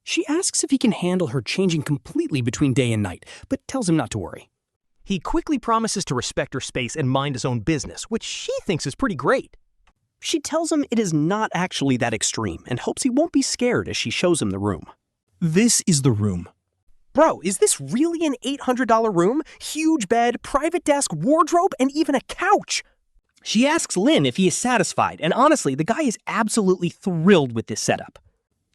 She asks if he can handle her changing completely between day and night, but tells him not to worry. He quickly promises to respect her space and mind his own business, which she thinks is pretty great. She tells him it is not actually that extreme and hopes he won't be scared as she shows him the room. This is the room. Bro, is this really an $800 room? Huge bed, private desk, wardrobe, and even a couch. She asks Lin if he is satisfied, and honestly, the guy is absolutely thrilled with this setup.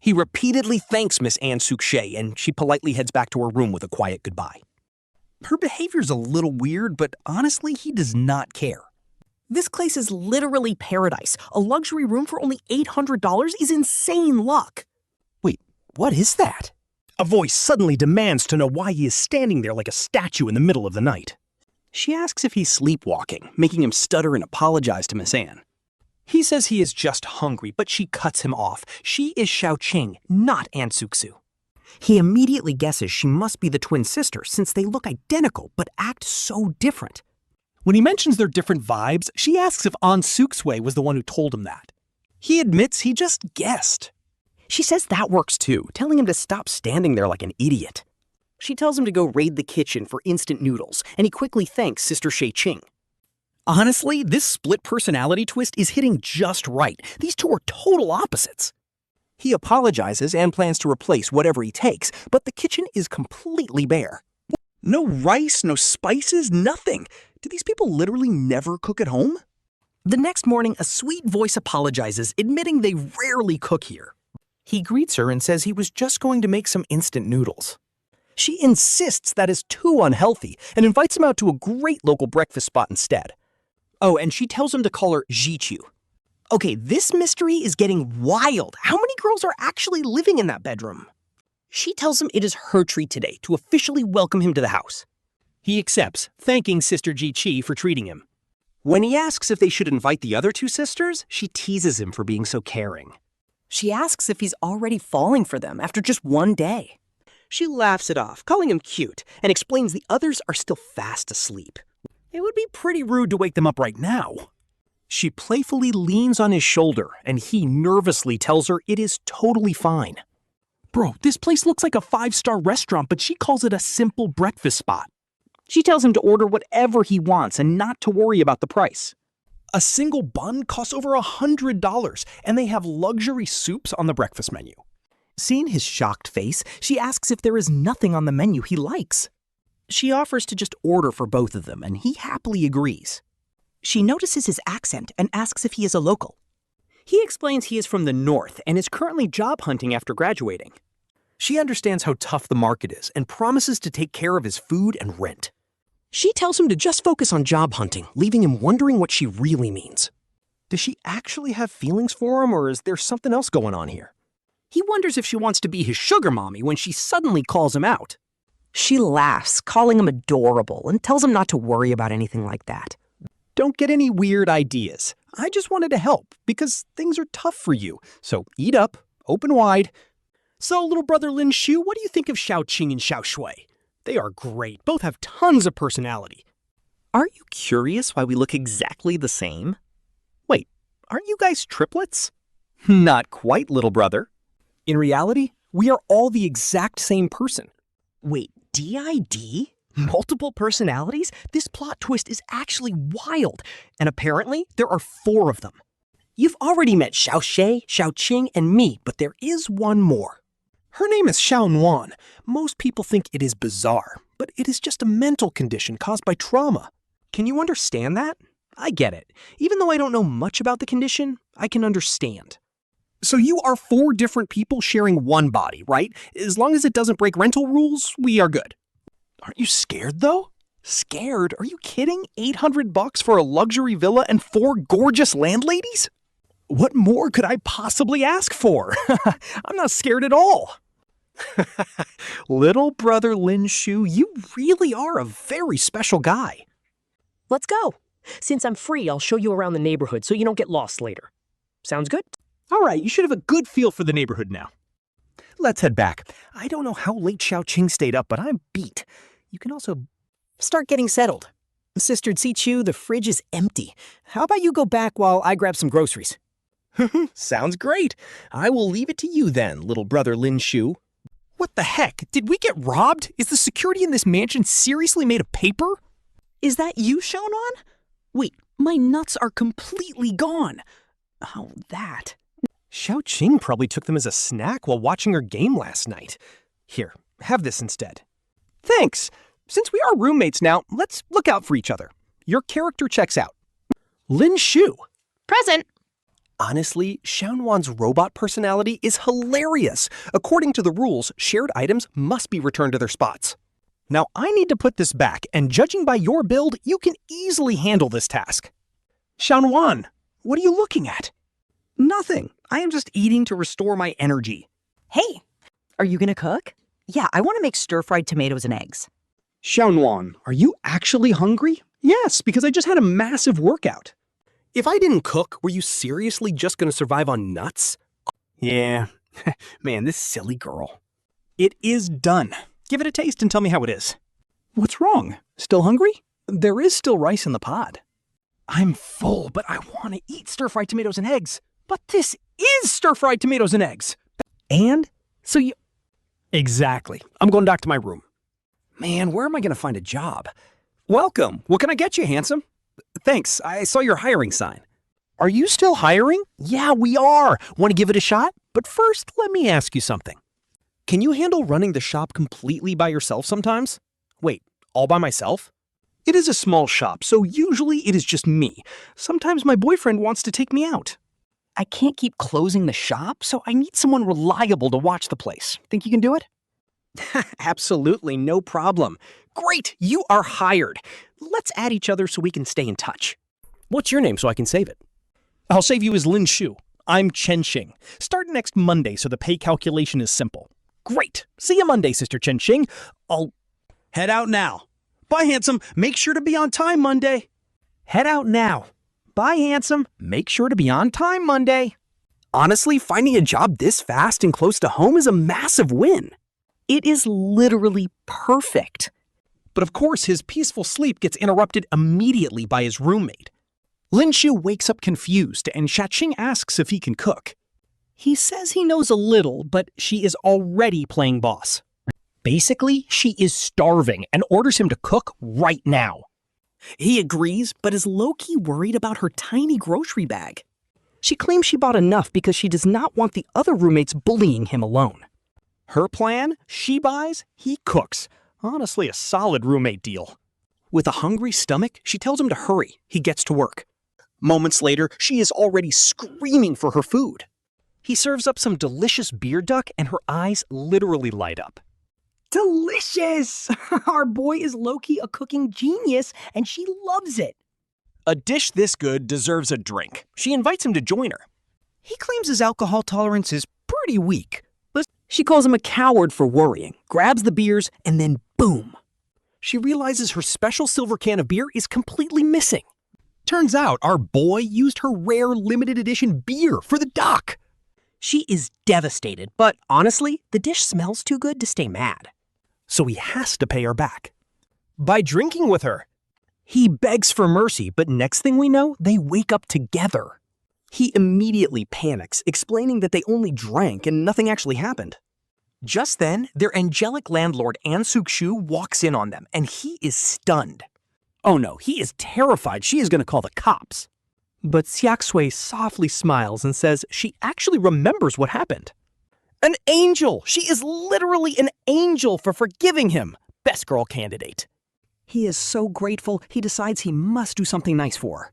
He repeatedly thanks Miss An Suxue, and she politely heads back to her room with a quiet goodbye. Her behavior's a little weird, but honestly, he does not care. This place is literally paradise. A luxury room for only $800 is insane luck. Wait, what is that? A voice suddenly demands to know why he is standing there like a statue in the middle of the night. She asks if he's sleepwalking, making him stutter and apologize to Miss An. He says he is just hungry, but she cuts him off. She is Xiao Qing, not An Suxue. He immediately guesses she must be the twin sister since they look identical but act so different. When he mentions their different vibes, she asks if An Suxue was the one who told him that. He admits he just guessed. She says that works too, telling him to stop standing there like an idiot. She tells him to go raid the kitchen for instant noodles, and he quickly thanks Sister Xia Qing. Honestly, this split personality twist is hitting just right. These two are total opposites. He apologizes and plans to replace whatever he takes, but the kitchen is completely bare. No rice, no spices, nothing. Do these people literally never cook at home? The next morning, a sweet voice apologizes, admitting they rarely cook here. He greets her and says he was just going to make some instant noodles. She insists that is too unhealthy and invites him out to a great local breakfast spot instead. Oh, and she tells him to call her Zhi Qiu. Okay, this mystery is getting wild. How many girls are actually living in that bedroom? She tells him it is her treat today to officially welcome him to the house. He accepts, thanking Sister Zhi Qiu for treating him. When he asks if they should invite the other two sisters, she teases him for being so caring. She asks if he's already falling for them after just one day. She laughs it off, calling him cute, and explains the others are still fast asleep. It would be pretty rude to wake them up right now. She playfully leans on his shoulder, and he nervously tells her it is totally fine. Bro, this place looks like a 5-star restaurant, but she calls it a simple breakfast spot. She tells him to order whatever he wants and not to worry about the price. A single bun costs over $100, and they have luxury soups on the breakfast menu. Seeing his shocked face, she asks if there is nothing on the menu he likes. She offers to just order for both of them, and he happily agrees. She notices his accent and asks if he is a local. He explains he is from the north and is currently job hunting after graduating. She understands how tough the market is and promises to take care of his food and rent. She tells him to just focus on job hunting, leaving him wondering what she really means. Does she actually have feelings for him, or is there something else going on here? He wonders if she wants to be his sugar mommy when she suddenly calls him out. She laughs, calling him adorable, and tells him not to worry about anything like that. Don't get any weird ideas. I just wanted to help, because things are tough for you. So eat up, open wide. So, little brother Lin Shu, what do you think of Xiao Qing and Xiao Shui? They are great. Both have tons of personality. Aren't you curious why we look exactly the same? Wait, aren't you guys triplets? Not quite, little brother. In reality, we are all the exact same person. Wait, DID? Multiple personalities? This plot twist is actually wild, and apparently there are 4 of them. You've already met Xiao Shui, Xiao Qing, and me, but there is one more. Her name is Xiao Nuan. Most people think it is bizarre, but it is just a mental condition caused by trauma. Can you understand that? I get it. Even though I don't know much about the condition, I can understand. So you are 4 different people sharing one body, right? As long as it doesn't break rental rules, we are good. Aren't you scared, though? Scared? Are you kidding? $800 for a luxury villa and 4 gorgeous landladies? What more could I possibly ask for? I'm not scared at all. Little brother Lin Shu, you really are a very special guy. Let's go. Since I'm free, I'll show you around the neighborhood so you don't get lost later. Sounds good? All right, you should have a good feel for the neighborhood now. Let's head back. I don't know how late Xiao Qing stayed up, but I'm beat. You can also start getting settled. Sister Zhi Qiu, the fridge is empty. How about you go back while I grab some groceries? Sounds great. I will leave it to you then, little brother Lin Shu. What the heck? Did we get robbed? Is the security in this mansion seriously made of paper? Is that you, Xiao Nuan? Wait, my nuts are completely gone. How that? Xiao Qing probably took them as a snack while watching her game last night. Here, have this instead. Thanks. Since we are roommates now, let's look out for each other. Your character checks out. Lin Shu. Present. Honestly, Xiao Nuan's robot personality is hilarious. According to the rules, shared items must be returned to their spots. Now I need to put this back, and judging by your build, you can easily handle this task. Xiao Nuan, what are you looking at? Nothing. I am just eating to restore my energy. Hey, are you gonna cook? Yeah, I want to make stir-fried tomatoes and eggs. Xiao Nuan, are you actually hungry? Yes, because I just had a massive workout. If I didn't cook, were you seriously just going to survive on nuts? Yeah, man, this silly girl. It is done. Give it a taste and tell me how it is. What's wrong? Still hungry? There is still rice in the pot. I'm full, but I want to eat stir-fried tomatoes and eggs. But this is stir-fried tomatoes and eggs. And? So you... Exactly. I'm going back to my room. Man, where am I going to find a job? Welcome. What can I get you, handsome? Thanks. I saw your hiring sign. Are you still hiring? Yeah, we are. Want to give it a shot? But first, let me ask you something. Can you handle running the shop completely by yourself sometimes? Wait, all by myself? It is a small shop, so usually it is just me. Sometimes my boyfriend wants to take me out. I can't keep closing the shop, so I need someone reliable to watch the place. Think you can do it? Absolutely, no problem. Great, you are hired. Let's add each other so we can stay in touch. What's your name so I can save it? I'll save you as Lin Shu. I'm Chen Xing. Start next Monday so the pay calculation is simple. Great. See you Monday, Sister Chen Xing. I'll head out now. Bye, handsome. Make sure to be on time Monday. Head out now. Bye, handsome. Make sure to be on time Monday. Honestly, finding a job this fast and close to home is a massive win. It is literally perfect. But of course, his peaceful sleep gets interrupted immediately by his roommate. Lin Shu wakes up confused, and Xia Qing asks if he can cook. He says he knows a little, but she is already playing boss. Basically, she is starving and orders him to cook right now. He agrees, but is low-key worried about her tiny grocery bag. She claims she bought enough because she does not want the other roommates bullying him alone. Her plan? She buys, he cooks. Honestly, a solid roommate deal. With a hungry stomach, she tells him to hurry. He gets to work. Moments later, she is already screaming for her food. He serves up some delicious beer duck, and her eyes literally light up. Delicious! Our boy is low-key a cooking genius, and she loves it. A dish this good deserves a drink. She invites him to join her. He claims his alcohol tolerance is pretty weak. She calls him a coward for worrying, grabs the beers, and then boom. She realizes her special silver can of beer is completely missing. Turns out our boy used her rare limited edition beer for the duck. She is devastated, but honestly, the dish smells too good to stay mad. So he has to pay her back. By drinking with her. He begs for mercy, but next thing we know, they wake up together. He immediately panics, explaining that they only drank and nothing actually happened. Just then, their angelic landlord An Suxue walks in on them, and he is stunned. Oh no, he is terrified she is going to call the cops. But Xia Qing softly smiles and says she actually remembers what happened. An angel! She is literally an angel for forgiving him. Best girl candidate. He is so grateful, he decides he must do something nice for her.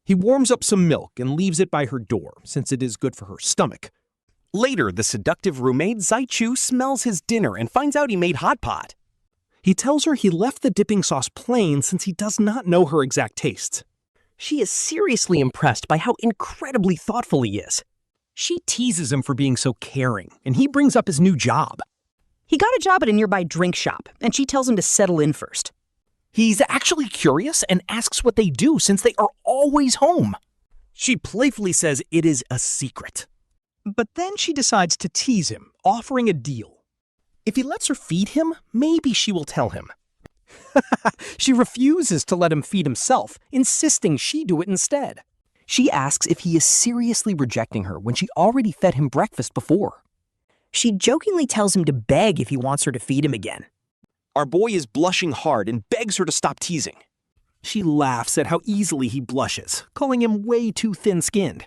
He warms up some milk and leaves it by her door, since it is good for her stomach. Later, the seductive roommate Zhi Qiu smells his dinner and finds out he made hot pot. He tells her he left the dipping sauce plain since he does not know her exact tastes. She is seriously impressed by how incredibly thoughtful he is. She teases him for being so caring, and he brings up his new job. He got a job at a nearby drink shop, and she tells him to settle in first. He's actually curious and asks what they do since they are always home. She playfully says it is a secret. But then she decides to tease him, offering a deal. If he lets her feed him, maybe she will tell him. She refuses to let him feed himself, insisting she do it instead. She asks if he is seriously rejecting her when she already fed him breakfast before. She jokingly tells him to beg if he wants her to feed him again. Our boy is blushing hard and begs her to stop teasing. She laughs at how easily he blushes, calling him way too thin-skinned.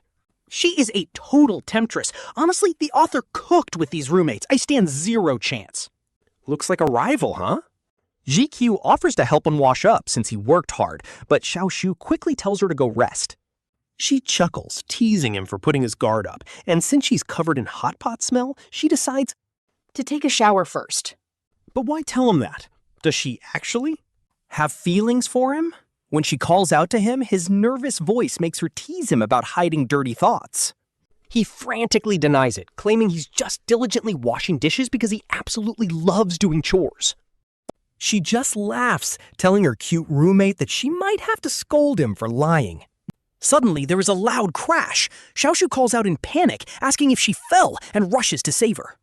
She is a total temptress. Honestly, the author cooked with these roommates. I stand zero chance. Looks like a rival, huh? Zhi Qiu offers to help him wash up since he worked hard, but Xiao quickly tells her to go rest. She chuckles, teasing him for putting his guard up, and since she's covered in hot pot smell, she decides To take a shower first. But why tell him that? Does she actually have feelings for him? When she calls out to him, his nervous voice makes her tease him about hiding dirty thoughts. He frantically denies it, claiming he's just diligently washing dishes because he absolutely loves doing chores. She just laughs, telling her cute roommate that she might have to scold him for lying. Suddenly, there is a loud crash. Xiao calls out in panic, asking if she fell, and rushes to save her.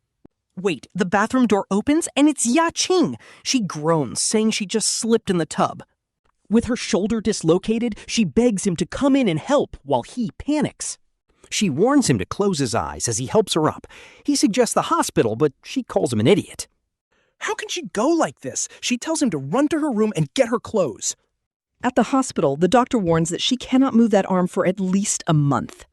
Wait, the bathroom door opens and it's Xia Qing. She groans, saying she just slipped in the tub. With her shoulder dislocated, she begs him to come in and help while he panics. She warns him to close his eyes as he helps her up. He suggests the hospital, but she calls him an idiot. How can she go like this? She tells him to run to her room and get her clothes. At the hospital, the doctor warns that she cannot move that arm for at least a month.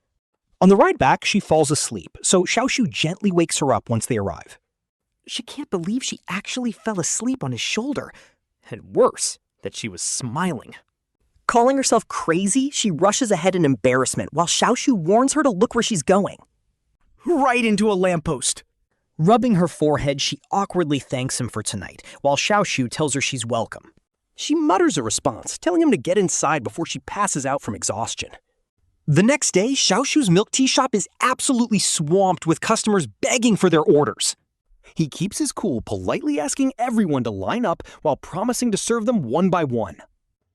On the ride back, she falls asleep, so Xiao gently wakes her up once they arrive. She can't believe she actually fell asleep on his shoulder, and worse, that she was smiling. Calling herself crazy, she rushes ahead in embarrassment while Xiao warns her to look where she's going. Right into a lamppost. Rubbing her forehead, she awkwardly thanks him for tonight, while Xiao tells her she's welcome. She mutters a response, telling him to get inside before she passes out from exhaustion. The next day, Xiao's milk tea shop is absolutely swamped with customers begging for their orders. He keeps his cool, politely asking everyone to line up while promising to serve them one by one.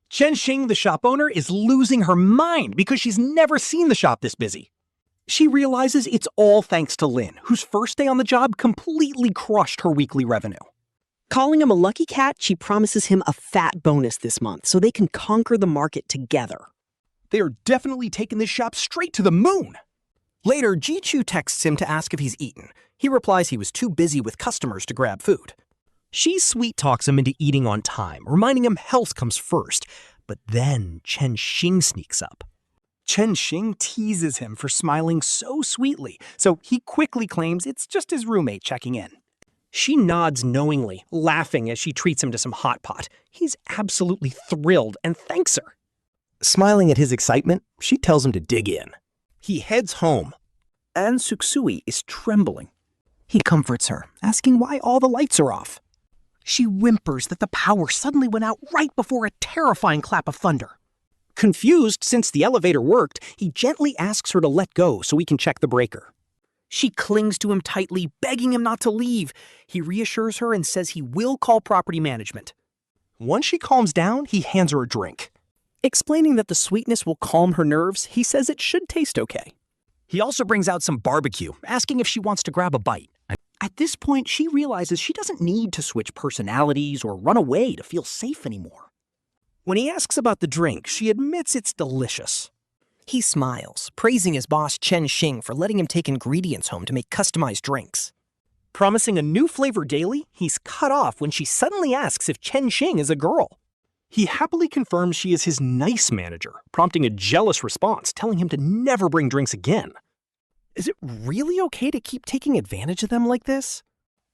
Chen Xing, the shop owner, is losing her mind because she's never seen the shop this busy. She realizes it's all thanks to Lin, whose first day on the job completely crushed her weekly revenue. Calling him a lucky cat, she promises him a fat bonus this month so they can conquer the market together. They are definitely taking this shop straight to the moon. Later, Zhi Qiu texts him to ask if he's eaten. He replies he was too busy with customers to grab food. She sweet-talks him into eating on time, reminding him health comes first. But then Chen Xing sneaks up. Chen Xing teases him for smiling so sweetly, so he quickly claims it's just his roommate checking in. She nods knowingly, laughing as she treats him to some hot pot. He's absolutely thrilled and thanks her. Smiling at his excitement, she tells him to dig in. He heads home. An Suxue is trembling. He comforts her, asking why all the lights are off. She whimpers that the power suddenly went out right before a terrifying clap of thunder. Confused since the elevator worked, he gently asks her to let go so he can check the breaker. She clings to him tightly, begging him not to leave. He reassures her and says he will call property management. Once she calms down, he hands her a drink. Explaining that the sweetness will calm her nerves, he says it should taste okay. He also brings out some barbecue, asking if she wants to grab a bite. At this point, she realizes she doesn't need to switch personalities or run away to feel safe anymore. When he asks about the drink, she admits it's delicious. He smiles, praising his boss Chen Xing for letting him take ingredients home to make customized drinks. Promising a new flavor daily, he's cut off when she suddenly asks if Chen Xing is a girl. He happily confirms she is his nice manager, prompting a jealous response, telling him to never bring drinks again. Is it really okay to keep taking advantage of them like this?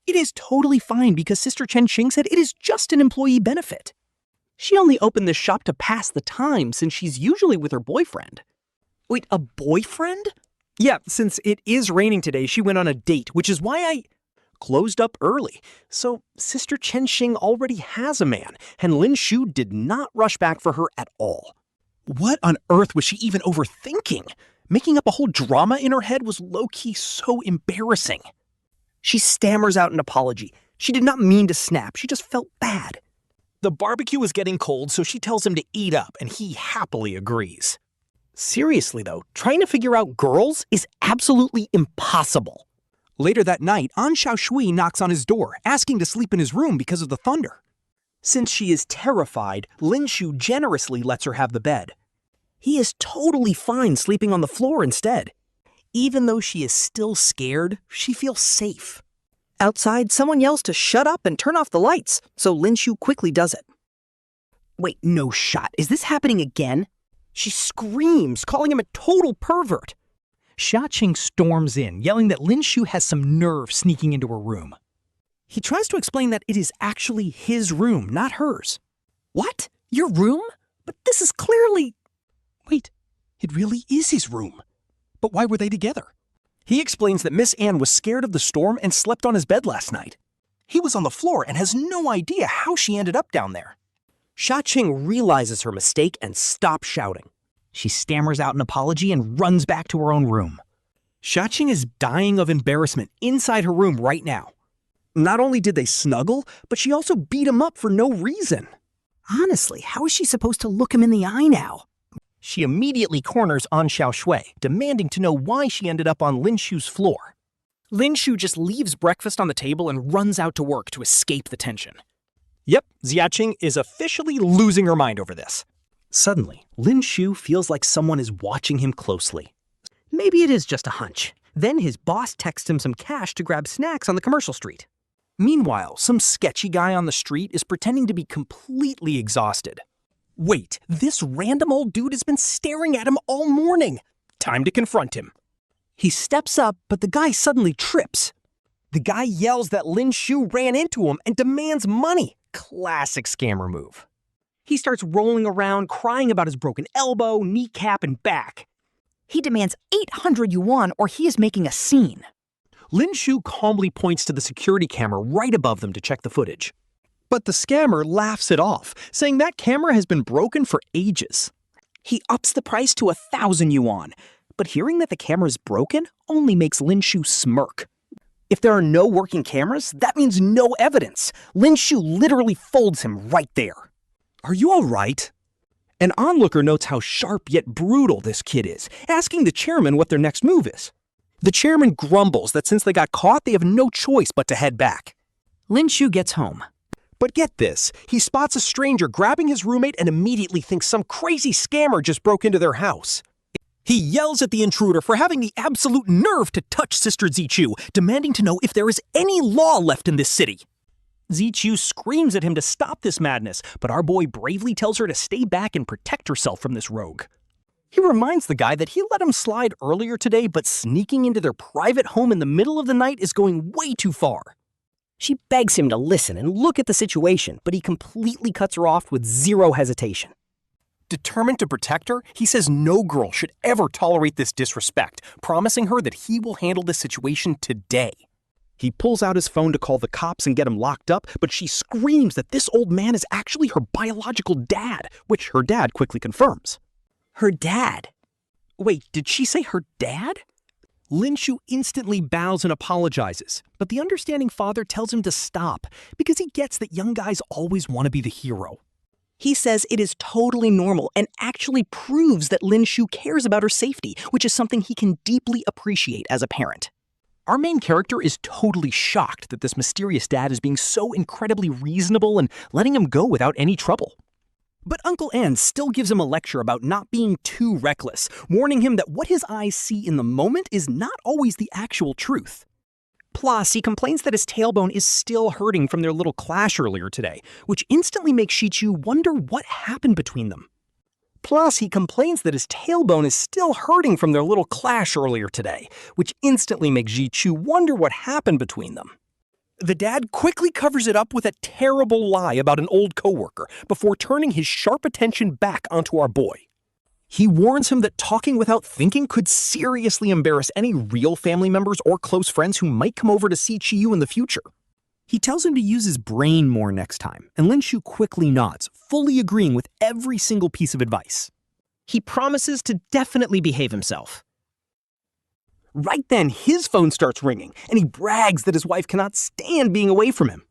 It is totally fine because Sister Chen Xing said it is just an employee benefit. She only opened this shop to pass the time since she's usually with her boyfriend. Wait, a boyfriend? Yeah, since it is raining today, she went on a date, which is why I closed up early. So Sister Chen Xing already has a man, and Lin Shu did not rush back for her at all. What on earth was she even overthinking? Making up a whole drama in her head was low-key so embarrassing. She stammers out an apology. She did not mean to snap, she just felt bad. The barbecue was getting cold, so she tells him to eat up, and he happily agrees. Seriously though, trying to figure out girls is absolutely impossible. Later that night, An Suxue knocks on his door, asking to sleep in his room because of the thunder. Since she is terrified, Lin Shu generously lets her have the bed. He is totally fine sleeping on the floor instead. Even though she is still scared, she feels safe. Outside, someone yells to shut up and turn off the lights, so Lin Shu quickly does it. Wait, no shot. Is this happening again? She screams, calling him a total pervert. Xia Qing storms in, yelling that Lin Shu has some nerve sneaking into her room. He tries to explain that it is actually his room, not hers. What? Your room? But this is clearly... Wait, it really is his room. But why were they together? He explains that Miss Anne was scared of the storm and slept on his bed last night. He was on the floor and has no idea how she ended up down there. Xia Qing realizes her mistake and stops shouting. She stammers out an apology and runs back to her own room. Xia Qing is dying of embarrassment inside her room right now. Not only did they snuggle, but she also beat him up for no reason. Honestly, how is she supposed to look him in the eye now? She immediately corners An Suxue, demanding to know why she ended up on Lin Shu's floor. Lin Shu just leaves breakfast on the table and runs out to work to escape the tension. Yep, Xia Qing is officially losing her mind over this. Suddenly, Lin Shu feels like someone is watching him closely. Maybe it is just a hunch. Then his boss texts him some cash to grab snacks on the commercial street. Meanwhile, some sketchy guy on the street is pretending to be completely exhausted. Wait, this random old dude has been staring at him all morning. Time to confront him. He steps up, but the guy suddenly trips. The guy yells that Lin Shu ran into him and demands money. Classic scammer move. He starts rolling around, crying about his broken elbow, kneecap, and back. He demands 800 yuan or he is making a scene. Lin Shu calmly points to the security camera right above them to check the footage. But the scammer laughs it off, saying that camera has been broken for ages. He ups the price to 1,000 yuan, but hearing that the camera is broken only makes Lin Shu smirk. If there are no working cameras, that means no evidence. Lin Shu literally folds him right there. Are you all right? An onlooker notes how sharp yet brutal this kid is, asking the chairman what their next move is. The chairman grumbles that since they got caught, they have no choice but to head back. Lin Shu gets home. But get this, he spots a stranger grabbing his roommate and immediately thinks some crazy scammer just broke into their house. He yells at the intruder for having the absolute nerve to touch Sister Zhi Qiu, demanding to know if there is any law left in this city. Zhi Qiu screams at him to stop this madness, but our boy bravely tells her to stay back and protect herself from this rogue. He reminds the guy that he let him slide earlier today, but sneaking into their private home in the middle of the night is going way too far. She begs him to listen and look at the situation, but he completely cuts her off with zero hesitation. Determined to protect her, he says no girl should ever tolerate this disrespect, promising her that he will handle this situation today. He pulls out his phone to call the cops and get him locked up, but she screams that this old man is actually her biological dad, which her dad quickly confirms. Her dad? Wait, did she say her dad? Lin Shu instantly bows and apologizes, but the understanding father tells him to stop because he gets that young guys always want to be the hero. He says it is totally normal and actually proves that Lin Shu cares about her safety, which is something he can deeply appreciate as a parent. Our main character is totally shocked that this mysterious dad is being so incredibly reasonable and letting him go without any trouble. But Uncle N still gives him a lecture about not being too reckless, warning him that what his eyes see in the moment is not always the actual truth. Plus, he complains that his tailbone is still hurting from their little clash earlier today, which instantly makes Zhi Qiu wonder what happened between them. Plus, he complains that his tailbone is still hurting from their little clash earlier today, which instantly makes Zhi Qiu wonder what happened between them. The dad quickly covers it up with a terrible lie about an old coworker before turning his sharp attention back onto our boy. He warns him that talking without thinking could seriously embarrass any real family members or close friends who might come over to see Qiu in the future. He tells him to use his brain more next time, and Lin Shu quickly nods, fully agreeing with every single piece of advice. He promises to definitely behave himself. Right then, his phone starts ringing, and he brags that his wife cannot stand being away from him.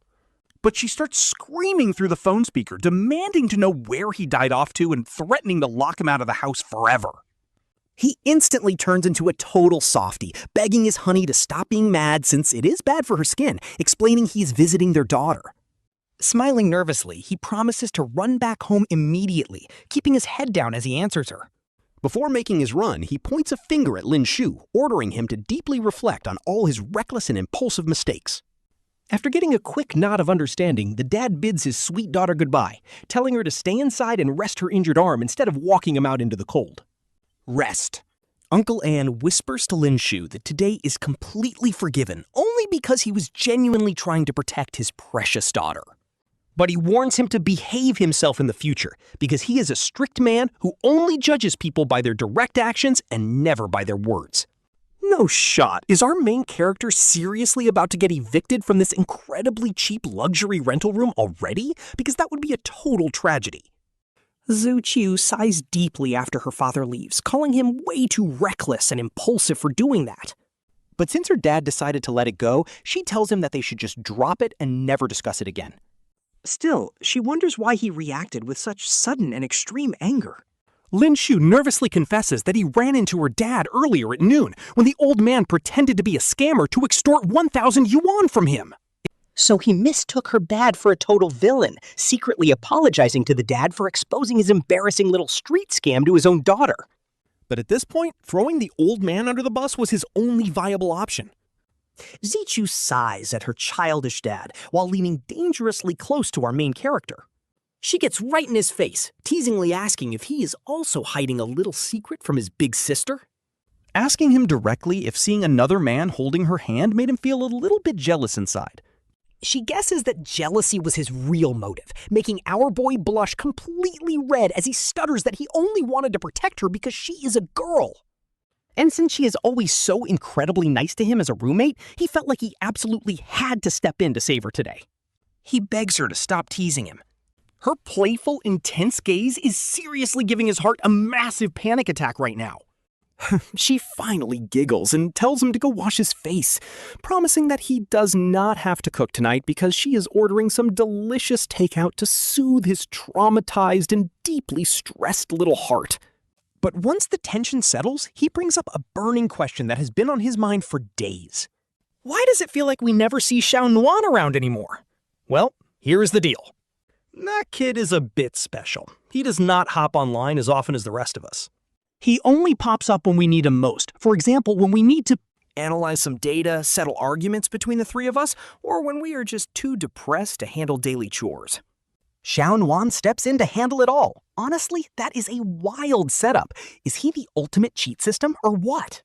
But she starts screaming through the phone speaker, demanding to know where he died off to and threatening to lock him out of the house forever. He instantly turns into a total softie, begging his honey to stop being mad since it is bad for her skin, explaining he is visiting their daughter. Smiling nervously, he promises to run back home immediately, keeping his head down as he answers her. Before making his run, he points a finger at Lin Shu, ordering him to deeply reflect on all his reckless and impulsive mistakes. After getting a quick nod of understanding, the dad bids his sweet daughter goodbye, telling her to stay inside and rest her injured arm instead of walking him out into the cold. Rest. Uncle An whispers to Lin Shu that today is completely forgiven only because he was genuinely trying to protect his precious daughter. But he warns him to behave himself in the future because he is a strict man who only judges people by their direct actions and never by their words. No shot. Is our main character seriously about to get evicted from this incredibly cheap luxury rental room already? Because that would be a total tragedy. Zhi Qiu sighs deeply after her father leaves, calling him way too reckless and impulsive for doing that. But since her dad decided to let it go, she tells him that they should just drop it and never discuss it again. Still, she wonders why he reacted with such sudden and extreme anger. Lin Shu nervously confesses that he ran into her dad earlier at noon when the old man pretended to be a scammer to extort 1,000 yuan from him. So he mistook her dad for a total villain, secretly apologizing to the dad for exposing his embarrassing little street scam to his own daughter. But at this point, throwing the old man under the bus was his only viable option. Zhi Qiu sighs at her childish dad while leaning dangerously close to our main character. She gets right in his face, teasingly asking if he is also hiding a little secret from his big sister. Asking him directly if seeing another man holding her hand made him feel a little bit jealous inside. She guesses that jealousy was his real motive, making our boy blush completely red as he stutters that he only wanted to protect her because she is a girl. And since she is always so incredibly nice to him as a roommate, he felt like he absolutely had to step in to save her today. He begs her to stop teasing him. Her playful, intense gaze is seriously giving his heart a massive panic attack right now. She finally giggles and tells him to go wash his face, promising that he does not have to cook tonight because she is ordering some delicious takeout to soothe his traumatized and deeply stressed little heart. But once the tension settles, he brings up a burning question that has been on his mind for days. Why does it feel like we never see Xiao Nuan around anymore? Well, here is the deal. That kid is a bit special. He does not hop online as often as the rest of us. He only pops up when we need him most. For example, when we need to analyze some data, settle arguments between the three of us, or when we are just too depressed to handle daily chores. Xiao Nuan steps in to handle it all. Honestly, that is a wild setup. Is he the ultimate cheat system or what?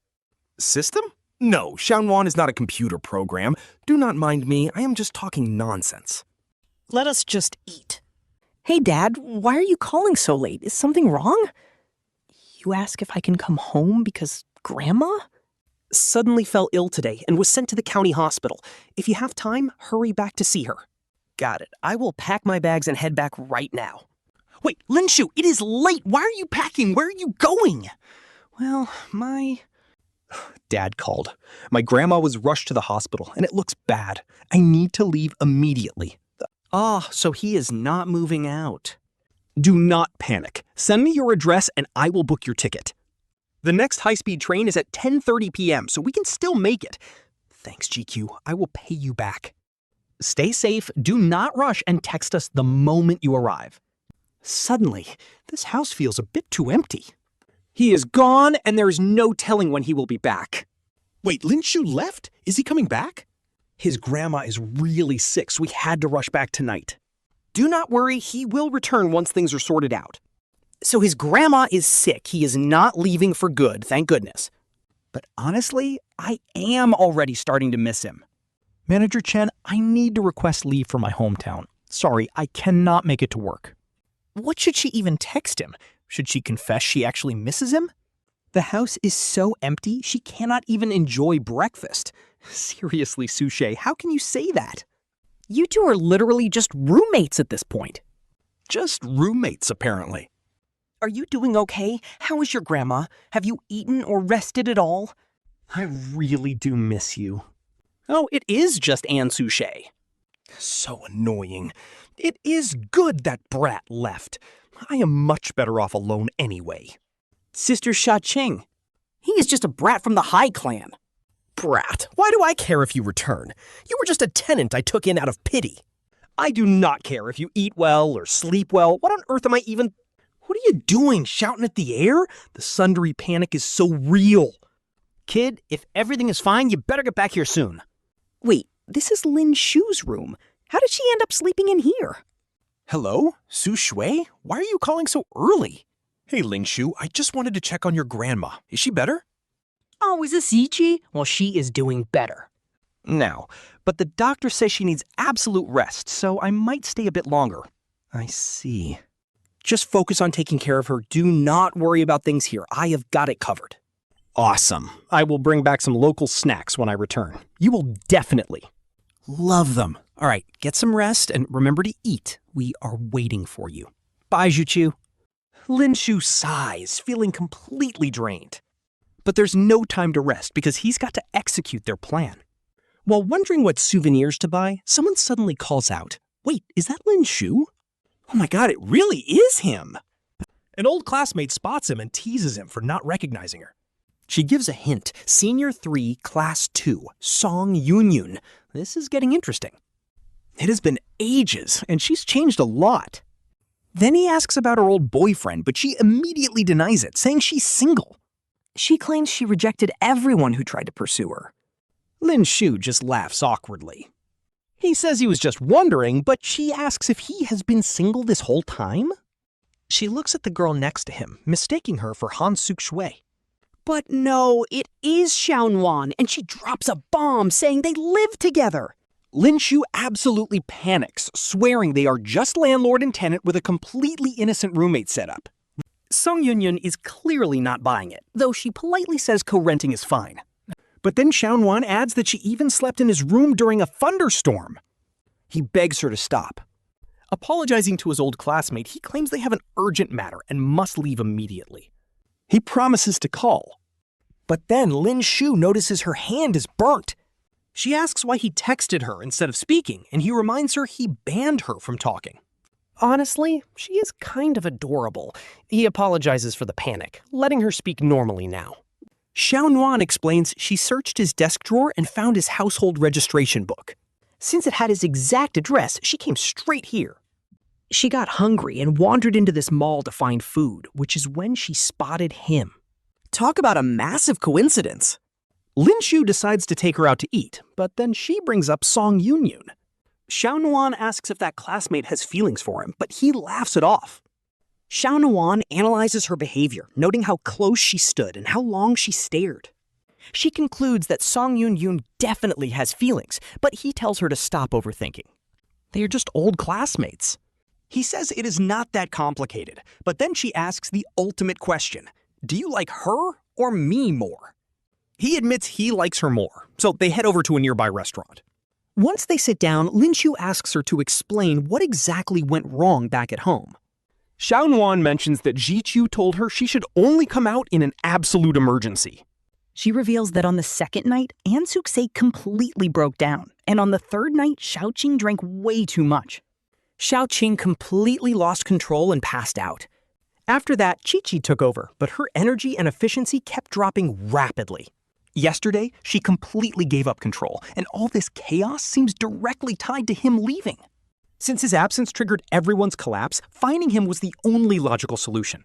System? No, Xiao Nuan is not a computer program. Do not mind me, I am just talking nonsense. Let us just eat. Hey, Dad, why are you calling so late? Is something wrong? You ask if I can come home because Grandma suddenly fell ill today and was sent to the county hospital. If you have time, hurry back to see her. Got it. I will pack my bags and head back right now. Wait, Lin Shu, it is late. Why are you packing? Where are you going? Well, Dad called. My grandma was rushed to the hospital, and it looks bad. I need to leave immediately. So he is not moving out. Do not panic. Send me your address and I will book your ticket. The next high-speed train is at 10:30 p.m., so we can still make it. Thanks, GQ. I will pay you back. Stay safe, do not rush, and text us the moment you arrive. Suddenly, this house feels a bit too empty. He is gone, and there is no telling when he will be back. Wait, Lin Shu left? Is he coming back? His grandma is really sick, so we had to rush back tonight. Do not worry, he will return once things are sorted out. So his grandma is sick. He is not leaving for good, thank goodness. But honestly, I am already starting to miss him. Manager Chen, I need to request leave for my hometown. Sorry, I cannot make it to work. What should she even text him? Should she confess she actually misses him? The house is so empty, she cannot even enjoy breakfast. Seriously, Suxue, how can you say that? You two are literally just roommates at this point. Just roommates, apparently. Are you doing okay? How is your grandma? Have you eaten or rested at all? I really do miss you. Oh, it is just An Suxue. So annoying. It is good that brat left. I am much better off alone anyway. Sister Xia Qing. He is just a brat from the Hai clan. Brat, why do I care if you return? You were just a tenant I took in out of pity. I do not care if you eat well or sleep well. What on earth am I even... What are you doing, shouting at the air? The sundry panic is so real. Kid, if everything is fine, you better get back here soon. Wait, this is Lin Shu's room. How did she end up sleeping in here? Hello? Suxue? Why are you calling so early? Hey, Lin Shu, I just wanted to check on your grandma. Is she better? Oh, is this Zhi Qiu? Well, she is doing better. Now, but the doctor says she needs absolute rest, so I might stay a bit longer. I see. Just focus on taking care of her. Do not worry about things here. I have got it covered. Awesome. I will bring back some local snacks when I return. You will definitely love them. All right, get some rest and remember to eat. We are waiting for you. Bye, Zhi Qiu. Lin Shu sighs, feeling completely drained. But there's no time to rest because he's got to execute their plan. While wondering what souvenirs to buy, someone suddenly calls out, "Wait, is that Lin Shu?" Oh my god, it really is him! An old classmate spots him and teases him for not recognizing her. She gives a hint, Senior 3, Class 2, Song Yunyun. This is getting interesting. It has been ages, and she's changed a lot. Then he asks about her old boyfriend, but she immediately denies it, saying she's single. She claims she rejected everyone who tried to pursue her. Lin Shu just laughs awkwardly. He says he was just wondering, but she asks if he has been single this whole time? She looks at the girl next to him, mistaking her for An Suxue. But no, it is Xiao Nuan, and she drops a bomb saying they live together. Lin Shu absolutely panics, swearing they are just landlord and tenant with a completely innocent roommate setup. Song Yunyun is clearly not buying it, though she politely says co-renting is fine. But then Xiao Nuan adds that she even slept in his room during a thunderstorm. He begs her to stop. Apologizing to his old classmate, he claims they have an urgent matter and must leave immediately. He promises to call. But then Lin Shu notices her hand is burnt. She asks why he texted her instead of speaking, and he reminds her he banned her from talking. Honestly, she is kind of adorable. He apologizes for the panic, letting her speak normally now. Xiao Nuan explains she searched his desk drawer and found his household registration book. Since it had his exact address, she came straight here. She got hungry and wandered into this mall to find food, which is when she spotted him. Talk about a massive coincidence. Lin Shu decides to take her out to eat, but then she brings up Song Yunyun. Xiao Nuan asks if that classmate has feelings for him, but he laughs it off. Xiao Nuan analyzes her behavior, noting how close she stood and how long she stared. She concludes that Song Yunyun definitely has feelings, but he tells her to stop overthinking. They are just old classmates. He says it is not that complicated, but then she asks the ultimate question. Do you like her or me more? He admits he likes her more, so they head over to a nearby restaurant. Once they sit down, Lin Shu asks her to explain what exactly went wrong back at home. Xiao Nuan mentions that Zhi Qiu told her she should only come out in an absolute emergency. She reveals that on the second night, An Suxue completely broke down, and on the third night, Xia Qing drank way too much. Xia Qing completely lost control and passed out. After that, Chi took over, but her energy and efficiency kept dropping rapidly. Yesterday, she completely gave up control, and all this chaos seems directly tied to him leaving. Since his absence triggered everyone's collapse, finding him was the only logical solution.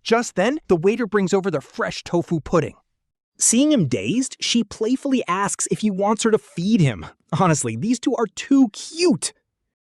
Just then, the waiter brings over the fresh tofu pudding. Seeing him dazed, she playfully asks if he wants her to feed him. Honestly, these two are too cute.